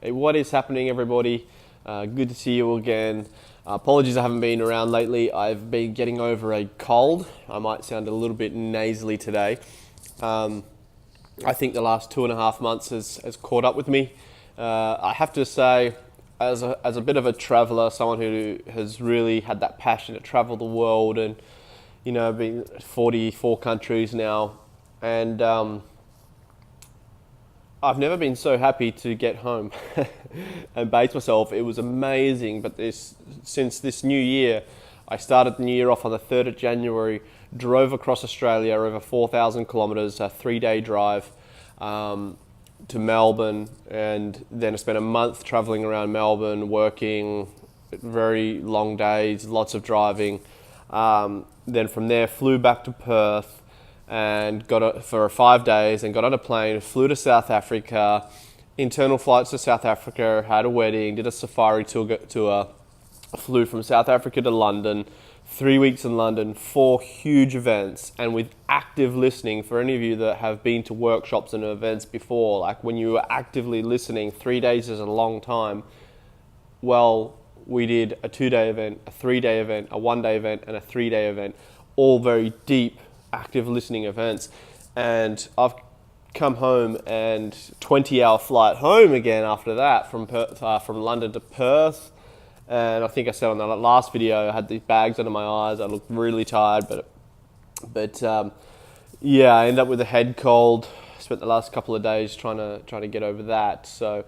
Hey, what is happening, everybody? Good to see you again. Apologies I haven't been around lately. I've been getting over a cold. I might sound a little bit nasally today. I think the last 2.5 months has caught up with me. I have to say, as a bit of a traveller, someone who has really had that passion to travel the world and, been 44 countries now, and I've never been so happy to get home and base myself. It was amazing, but since this new year, I started the new year off on the 3rd of January, drove across Australia over 4,000 kilometres, a 3-day drive to Melbourne, and then I spent a month travelling around Melbourne, working very long days, lots of driving. Then from there, flew back to Perth, and for 5 days and got on a plane, flew to South Africa, internal flights to South Africa, had a wedding, did a safari tour, flew from South Africa to London, 3 weeks in London, 4 huge events, and with active listening, for any of you that have been to workshops and events before, like when you were actively listening, 3 days is a long time. Well, we did a 2-day event, a 3-day event, a 1-day event, and a 3-day event, all very deep, active listening events. And I've come home and 20-hour flight home again after that from London to Perth. And I think I said on the last video I had these bags under my eyes. I looked really tired, but yeah, I ended up with a head cold. Spent the last couple of days trying to get over that. So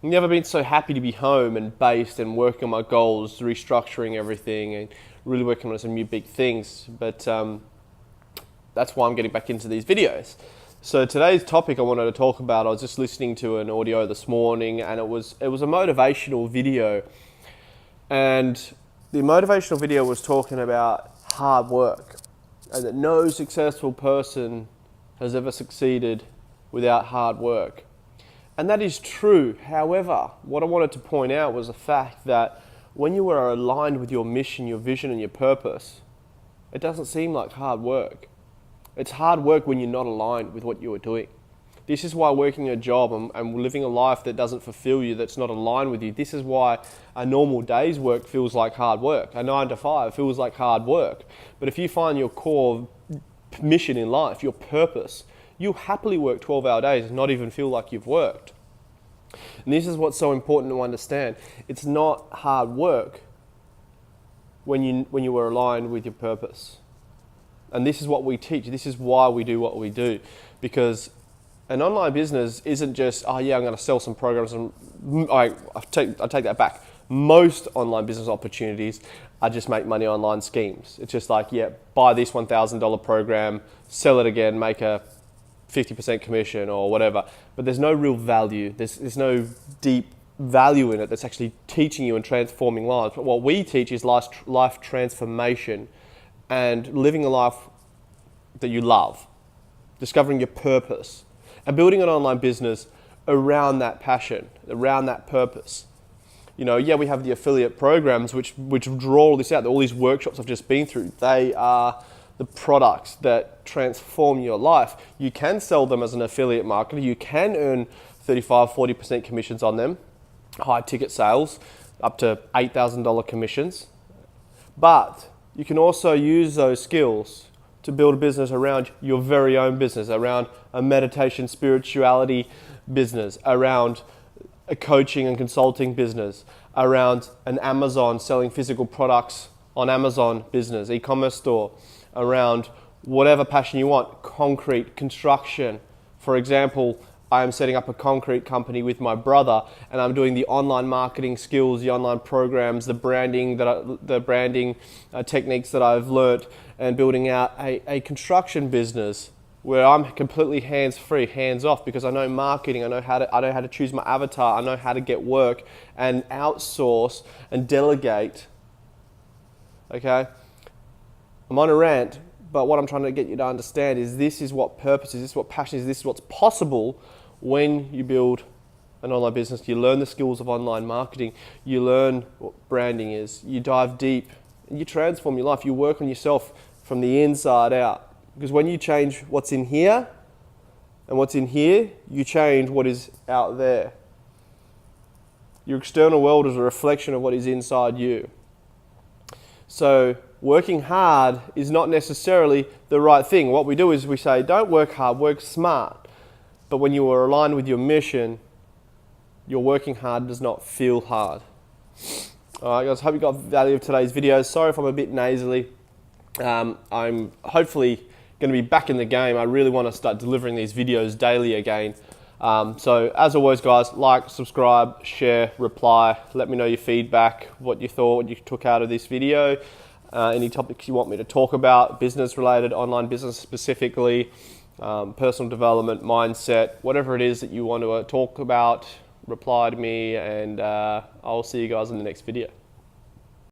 never been so happy to be home and based and working on my goals, restructuring everything, and really working on some new big things. But that's why I'm getting back into these videos. So today's topic I wanted to talk about, I was just listening to an audio this morning, and it was a motivational video. And the motivational video was talking about hard work, and that no successful person has ever succeeded without hard work. And that is true. However, what I wanted to point out was the fact that when you are aligned with your mission, your vision, and your purpose, it doesn't seem like hard work. It's hard work when you're not aligned with what you are doing. This is why working a job and living a life that doesn't fulfill you, that's not aligned with you, this is why a normal day's work feels like hard work. A 9 to 5 feels like hard work. But if you find your core mission in life, your purpose, you'll happily work 12-hour days and not even feel like you've worked. And this is what's so important to understand. It's not hard work when you were aligned with your purpose. And this is what we teach. This is why we do what we do. Because an online business isn't just, oh yeah, I'm going to sell some programs. And I take that back. Most online business opportunities are just make money online schemes. It's just like, yeah, buy this $1,000 program, sell it again, make a 50% commission or whatever. But there's no real value. There's no deep value in it that's actually teaching you and transforming lives. But what we teach is life transformation and living a life that you love, discovering your purpose, and building an online business around that passion, around that purpose. Yeah, we have the affiliate programs which draw all this out. All these workshops I've just been through, they are the products that transform your life. You can sell them as an affiliate marketer. You can earn 35-40% commissions on them, high ticket sales, up to $8,000 commissions. But you can also use those skills to build a business around your very own business, around a meditation, spirituality business, around a coaching and consulting business, around an Amazon selling physical products on Amazon business, e-commerce store, around whatever passion you want, concrete, construction. For example, I am setting up a concrete company with my brother, and I'm doing the online marketing skills, the online programs, the branding techniques that I've learnt, and building out a construction business where I'm completely hands-free, hands-off, because I know marketing, I know how to choose my avatar, I know how to get work and outsource and delegate. Okay, I'm on a rant, but what I'm trying to get you to understand is this is what purpose is, this is what passion is, this is what's possible when you build an online business. You learn the skills of online marketing, you learn what branding is, you dive deep, and you transform your life, you work on yourself from the inside out. Because when you change what's in here and what's in here, you change what is out there. Your external world is a reflection of what is inside you. So working hard is not necessarily the right thing. What we do is we say, don't work hard, work smart. But when you are aligned with your mission, your working hard does not feel hard. Alright guys, hope you got value of today's video. Sorry if I'm a bit nasally. I'm hopefully going to be back in the game. I really want to start delivering these videos daily again. So as always guys, like, subscribe, share, reply, let me know your feedback, what you thought, what you took out of this video, any topics you want me to talk about, business related, online business specifically, personal development, mindset, whatever it is that you want to talk about, reply to me, and I'll see you guys in the next video.